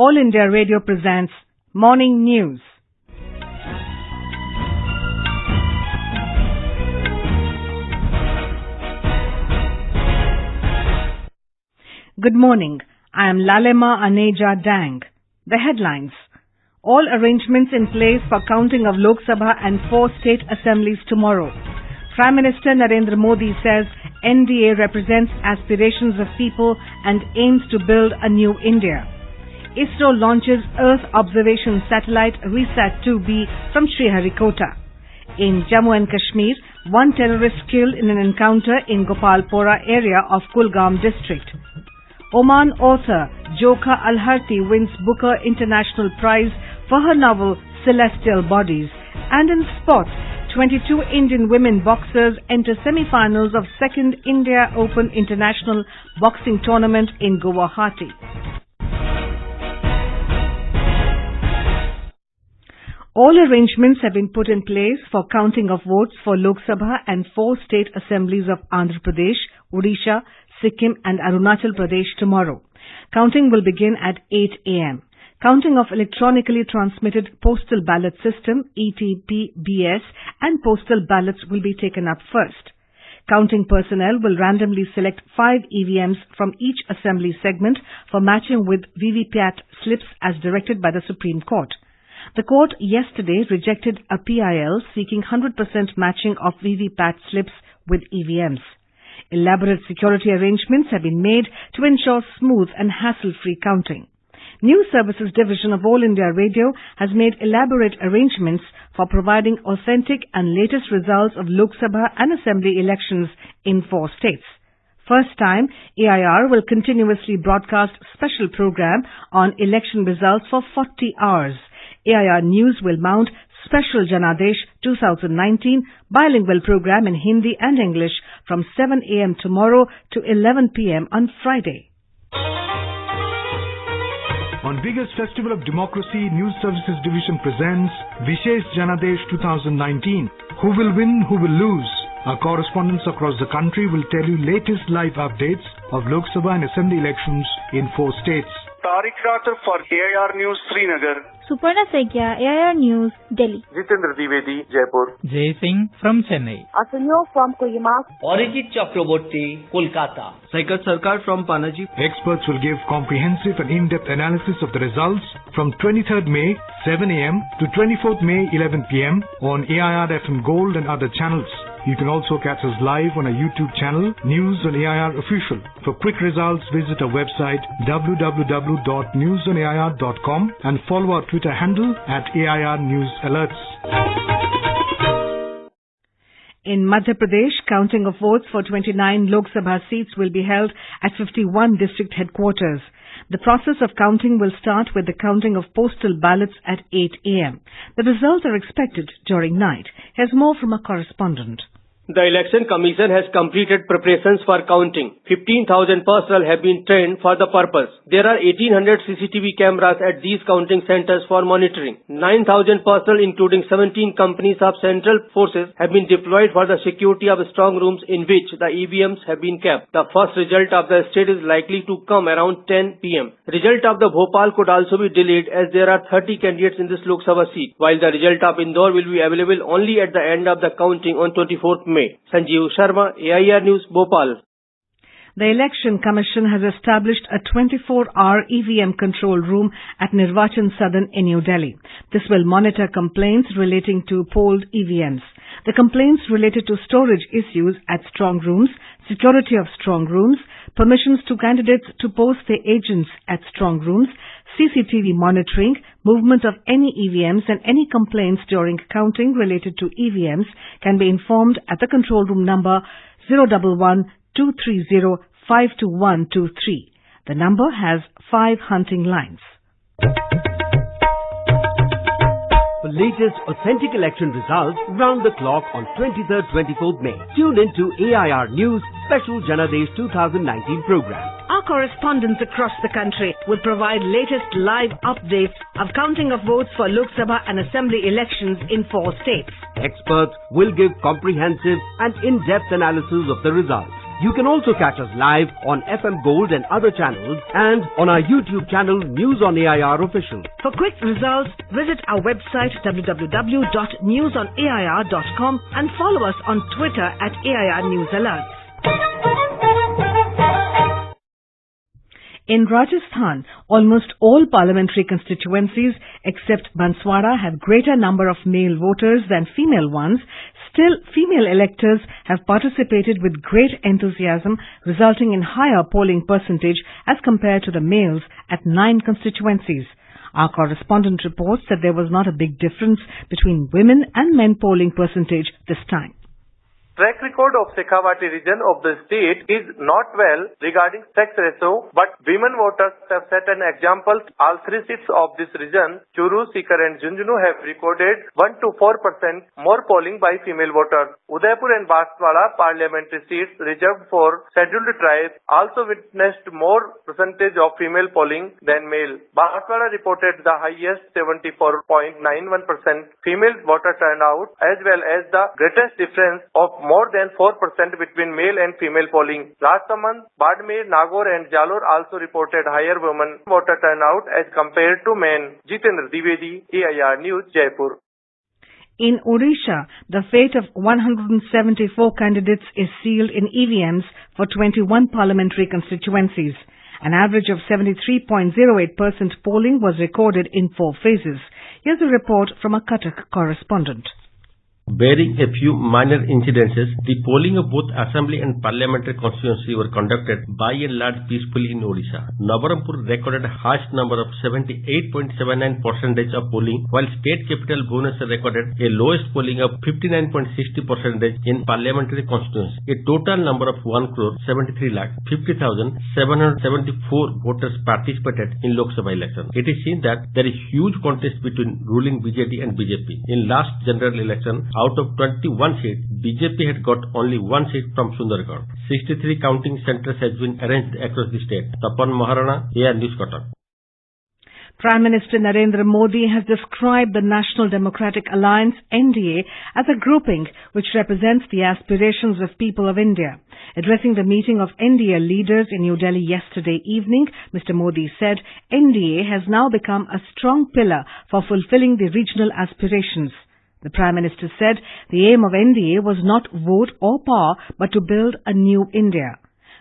All India Radio presents Morning News. Good morning. I am Lalema Aneja Dang. The headlines. All arrangements in place for counting of Lok Sabha and 4 state assemblies tomorrow. Prime Minister Narendra Modi says NDA represents aspirations of people and aims to build a new India. ISRO launches Earth observation satellite RISAT-2B from Sriharikota. In Jammu and Kashmir, 1 terrorist killed in an encounter in Gopalpora area of Kulgam district. Oman author Jokha Alharthi wins Booker International Prize for her novel Celestial Bodies. And in sports, 22 Indian women boxers enter semi-finals of 2nd India Open International Boxing Tournament in Guwahati. All arrangements have been put in place for counting of votes for Lok Sabha and 4 state assemblies of Andhra Pradesh, Odisha, Sikkim and Arunachal Pradesh tomorrow. Counting will begin at 8 a.m. Counting of electronically transmitted postal ballot system ETPBS and postal ballots will be taken up first. Counting personnel will randomly select 5 EVMs from each assembly segment for matching with VVPAT slips as directed by the Supreme Court. The court yesterday rejected a PIL seeking 100% matching of VVPAT slips with EVMs. Elaborate security arrangements have been made to ensure smooth and hassle-free counting. News Services Division of All India Radio has made elaborate arrangements for providing authentic and latest results of Lok Sabha and Assembly elections in 4 states. First time, AIR will continuously broadcast special program on election results for 40 hours. AIR News will mount Special Janadesh 2019 bilingual program in Hindi and English from 7 a.m. tomorrow to 11 p.m. on Friday. On biggest festival of democracy, News Services Division presents Vishesh Janadesh 2019. Who will win, who will lose? Our correspondents across the country will tell you latest live updates of Lok Sabha and Assembly elections in 4 states. Tariq Rathar for AIR News Srinagar. Suparna Sekia, AIR News, Delhi. Jitendra Dwivedi, Jaipur. Jay Singh from Chennai. Asunyo from Kohima. Arijit Chakraborty, Kolkata. Saikat Sarkar from Panaji. Experts will give comprehensive and in-depth analysis of the results from 23rd May 7 a.m. to 24th May 11 p.m. on AIR FM Gold and other channels. You can also catch us live on our YouTube channel, News on AIR Official. For quick results, visit our website www.newsonair.com and follow our Twitter handle @AIR News Alerts. In Madhya Pradesh, counting of votes for 29 Lok Sabha seats will be held at 51 district headquarters. The process of counting will start with the counting of postal ballots at 8 a.m. The results are expected during night. Here's more from our correspondent. The Election Commission has completed preparations for counting. 15,000 personnel have been trained for the purpose. There are 1,800 CCTV cameras at these counting centers for monitoring. 9,000 personnel including 17 companies of central forces have been deployed for the security of strong rooms in which the EVMs have been kept. The first result of the state is likely to come around 10 p.m. Result of the Bhopal could also be delayed as there are 30 candidates in this Lok Sabha seat, while the result of Indore will be available only at the end of the counting on 24th May. Sanjeev Sharma, AIR News, Bhopal. The Election Commission has established a 24-hour EVM control room at Nirvachan Sadan in New Delhi. This will monitor complaints relating to polled EVMs. The complaints related to storage issues at strong rooms, security of strong rooms, permissions to candidates to post their agents at strong rooms, CCTV monitoring, movement of any EVMs and any complaints during counting related to EVMs can be informed at the control room number 011-230-52123. The number has 5 hunting lines. For latest authentic election results round the clock on 23rd, 24th May. Tune into AIR News Special Janadesh 2019 program. Our correspondents across the country will provide latest live updates of counting of votes for Lok Sabha and Assembly elections in 4 states. Experts will give comprehensive and in-depth analysis of the results. You can also catch us live on FM Gold and other channels and on our YouTube channel News on AIR Official. For quick results, visit our website www.newsonair.com and follow us on Twitter at AIR News Alerts. In Rajasthan, almost all parliamentary constituencies except Banswara have greater number of male voters than female ones. Still, female electors have participated with great enthusiasm, resulting in higher polling percentage as compared to the males at 9 constituencies. Our correspondent reports that there was not a big difference between women and men polling percentage this time. Track record of Sriharikota region of the state is not well regarding sex ratio, but women voters have set an example. All 3 seats of this region, Churu, Sikar and Junjunu, have recorded 1 to 4% more polling by female voters. Udaipur and Banswara parliamentary seats reserved for scheduled tribes also witnessed more percentage of female polling than male. Banswara reported the highest 74.91% female voter turnout as well as the greatest difference of more than 4% between male and female polling. Rajsamand, Badmer, Nagaur and Jalore also reported higher women voter turnout as compared to men. Jitendra Dwivedi, AIR News, Jaipur. In Odisha, the fate of 174 candidates is sealed in EVMs for 21 parliamentary constituencies. An average of 73.08% polling was recorded in 4 phases. Here's a report from a Cuttack correspondent. Bearing a few minor incidences, the polling of both assembly and parliamentary constituency were conducted by and large peacefully in Odisha. Nabarangpur recorded a highest number of 78.79% of polling, while state capital Bhubaneswar recorded a lowest polling of 59.60% in parliamentary constituency. A total number of 1,73,50,774 voters participated in Lok Sabha election. It is seen that there is huge contest between ruling BJP and BJP. In last general election, out of 21 seats, BJP had got only 1 seat from Sundargarh. 63 counting centers has been arranged across the state. Tapan Maharana, AIR News, Cuttack. Prime Minister Narendra Modi has described the National Democratic Alliance, NDA, as a grouping which represents the aspirations of people of India. Addressing the meeting of NDA leaders in New Delhi yesterday evening, Mr. Modi said NDA has now become a strong pillar for fulfilling the regional aspirations. The Prime Minister said the aim of NDA was not vote or power, but to build a new India.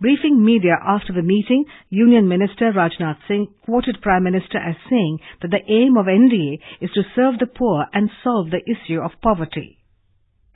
Briefing media after the meeting, Union Minister Rajnath Singh quoted Prime Minister as saying that the aim of NDA is to serve the poor and solve the issue of poverty.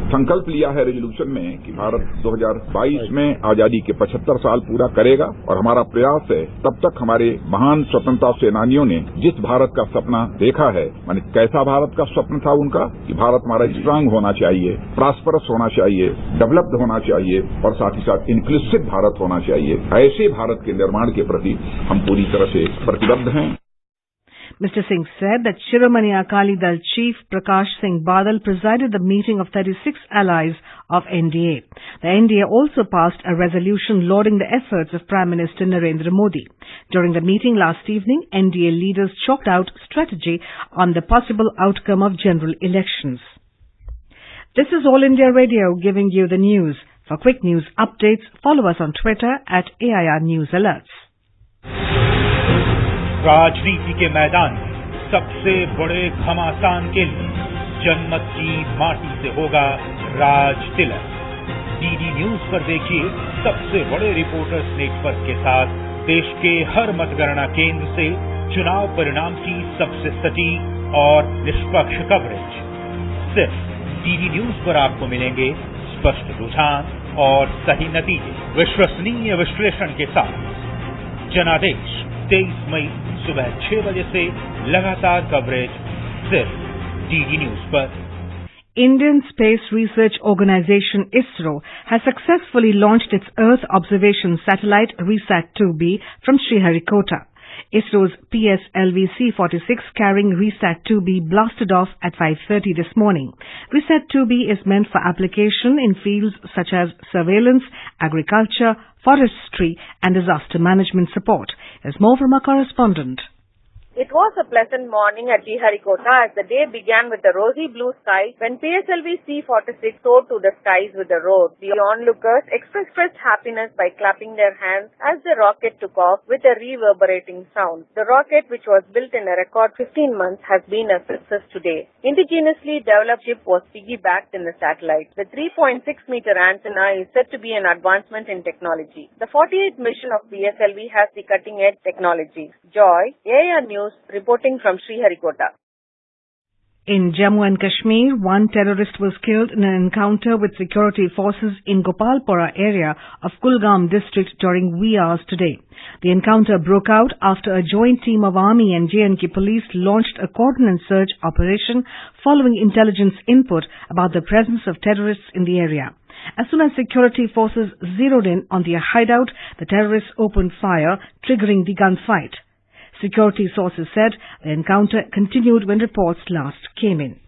संकल्प लिया है resolution में कि भारत 2022 में आजादी के 75 साल पूरा करेगा और हमारा प्रयास है तब तक हमारे महान स्वतंत्रता सेनानियों ने जिस भारत का सपना देखा है, माने कैसा भारत का स्वप्न था उनका कि भारत हमारा स्ट्रांग होना चाहिए, प्रॉस्परस होना चाहिए, डेवलप्ड होना चाहिए और साथ ही साथ इंक्लूसिव भारत होना चाहिए। ऐसे भारत के निर्माण के प्रति हम पूरी तरह से प्रतिबद्ध हैं। Mr. Singh said that Shiromani Akali Dal Chief Prakash Singh Badal presided the meeting of 36 allies of NDA. The NDA also passed a resolution lauding the efforts of Prime Minister Narendra Modi. During the meeting last evening, NDA leaders chalked out strategy on the possible outcome of general elections. This is All India Radio giving you the news. For quick news updates, follow us on Twitter at AIR News Alerts. राजनीति के मैदान में सबसे बड़े घमासान के लिए जनमत की माटी से होगा राज तिलक। डीडी न्यूज पर देखिए सबसे बड़े रिपोर्टर्स नेटवर्क के साथ देश के हर मतगणना केंद्र से चुनाव परिणाम की सबसे सटीक और निष्पक्ष कवरेज। सिर्फ डीडी न्यूज पर आपको मिलेंगे स्पष्ट रुझान और सही नतीजे, विश्वसनीय विश्लेषण के साथ। जनादेश 23 मई सुबह 6 बजे से लगातार कवरेज सिर्फ डीडी न्यूज पर। Indian Space Research Organization ISRO has successfully launched its Earth observation satellite RISAT-2B from Sriharikota. ISRO's PSLV C-46 carrying RISAT-2B blasted off at 5:30 this morning. RISAT-2B is meant for application in fields such as surveillance, agriculture, forestry and disaster management support. There's more from our correspondent. It was a pleasant morning at Sriharikota as the day began with a rosy blue sky when PSLV C-46 soared to the skies with a roar. The onlookers expressed happiness by clapping their hands as the rocket took off with a reverberating sound. The rocket, which was built in a record 15 months, has been a success today. Indigenously developed chip was piggybacked in the satellite. The 3.6-meter antenna is said to be an advancement in technology. The 48th mission of PSLV has the cutting-edge technology. Joy, AIR News, reporting from Sriharikota. In Jammu and Kashmir, one terrorist was killed in an encounter with security forces in Gopalpora area of Kulgam district during wee hours today. The encounter broke out after a joint team of Army and J&K police launched a cordon and search operation following intelligence input about the presence of terrorists in the area. As soon as security forces zeroed in on their hideout, the terrorists opened fire, triggering the gunfight. Security sources said the encounter continued when reports last came in.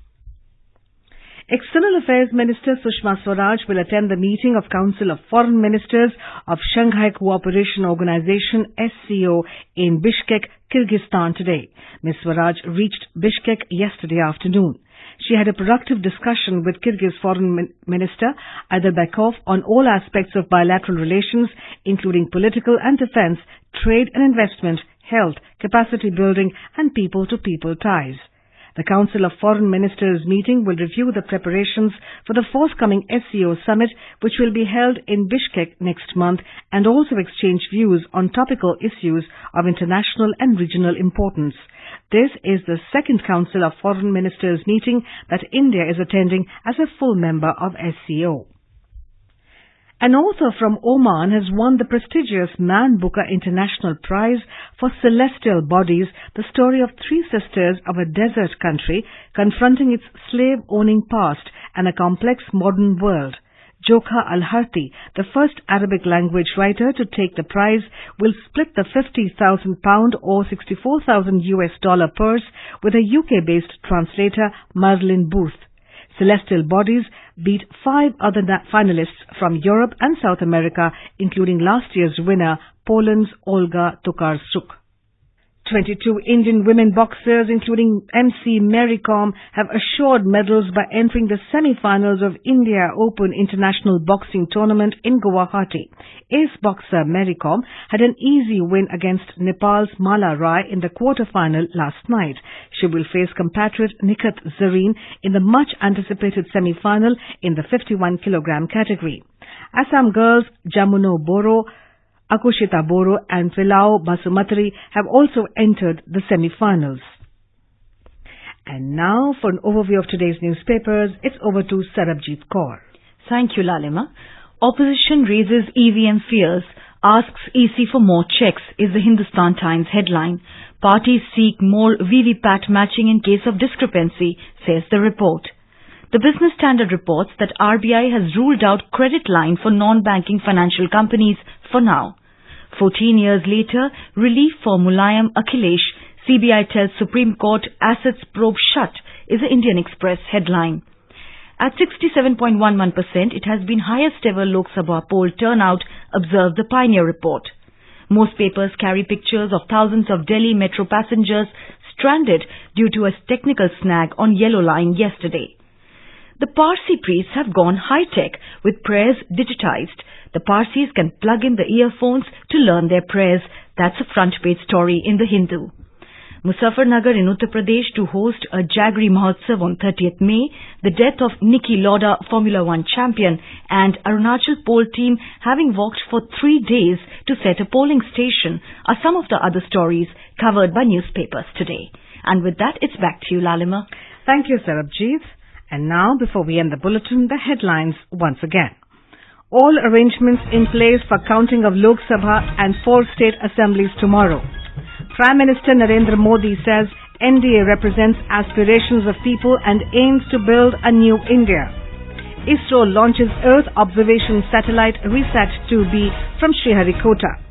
External Affairs Minister Sushma Swaraj will attend the meeting of Council of Foreign Ministers of Shanghai Cooperation Organization SCO in Bishkek, Kyrgyzstan today. Ms. Swaraj reached Bishkek yesterday afternoon. She had a productive discussion with Kyrgyz Foreign Minister Adalbekov on all aspects of bilateral relations, including political and defense, trade and investment, health, capacity building and people-to-people ties. The Council of Foreign Ministers meeting will review the preparations for the forthcoming SCO summit, which will be held in Bishkek next month, and also exchange views on topical issues of international and regional importance. This is the second Council of Foreign Ministers meeting that India is attending as a full member of SCO. An author from Oman has won the prestigious Man Booker International Prize for Celestial Bodies, the story of three sisters of a desert country confronting its slave-owning past and a complex modern world. Jokha Alharthi, the first Arabic language writer to take the prize, will split the £50,000 or $64,000 purse with a UK-based translator, Marlene Booth. Celestial Bodies beat 5 other finalists from Europe and South America, including last year's winner, Poland's Olga Tokarczuk. 22 Indian women boxers, including MC Mary Kom, have assured medals by entering the semi-finals of India Open International Boxing Tournament in Guwahati. Ace boxer Mary Kom had an easy win against Nepal's Mala Rai in the quarter-final last night. She will face compatriot Nikhat Zareen in the much-anticipated semi-final in the 51-kilogram category. Assam girls Jamuno Boro, Akushita Boro and Pilao Basumatri have also entered the semi-finals. And now for an overview of today's newspapers, it's over to Sarabjit Kaur. Thank you, Lalima. Opposition raises EVM fears, asks EC for more checks, is the Hindustan Times headline. Parties seek more VVPAT matching in case of discrepancy, says the report. The Business Standard reports that RBI has ruled out credit line for non-banking financial companies for now. 14 years later, relief for Mulayam Akhilesh, CBI tells Supreme Court assets probe shut, is the Indian Express headline. At 67.11%, it has been highest ever Lok Sabha poll turnout, observed the Pioneer report. Most papers carry pictures of thousands of Delhi metro passengers stranded due to a technical snag on Yellow Line yesterday. The Parsi priests have gone high-tech with prayers digitized. The Parsis can plug in the earphones to learn their prayers. That's a front-page story in The Hindu. Muzaffarnagar in Uttar Pradesh to host a Jaggery Mahotsav on 30th May, the death of Niki Lauda, Formula 1 champion, and Arunachal poll team having walked for 3 days to set a polling station are some of the other stories covered by newspapers today. And with that, it's back to you, Lalima. Thank you, Sarabjit. And now, before we end the bulletin, the headlines once again. All arrangements in place for counting of Lok Sabha and 4 state assemblies tomorrow. Prime Minister Narendra Modi says NDA represents aspirations of people and aims to build a new India. ISRO launches Earth observation satellite RISAT-2B from Sriharikota.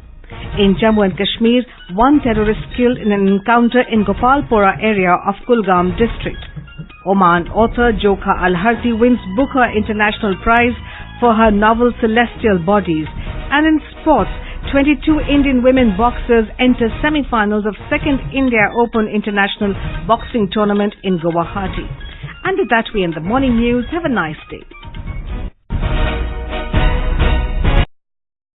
In Jammu and Kashmir, one terrorist killed in an encounter in Gopalpora area of Kulgam district. Oman author Jokha Alharthi wins Booker International Prize for her novel Celestial Bodies. And in sports, 22 Indian women boxers enter semi-finals of 2nd India Open International Boxing Tournament in Guwahati. And with that, we end the morning news. Have a nice day.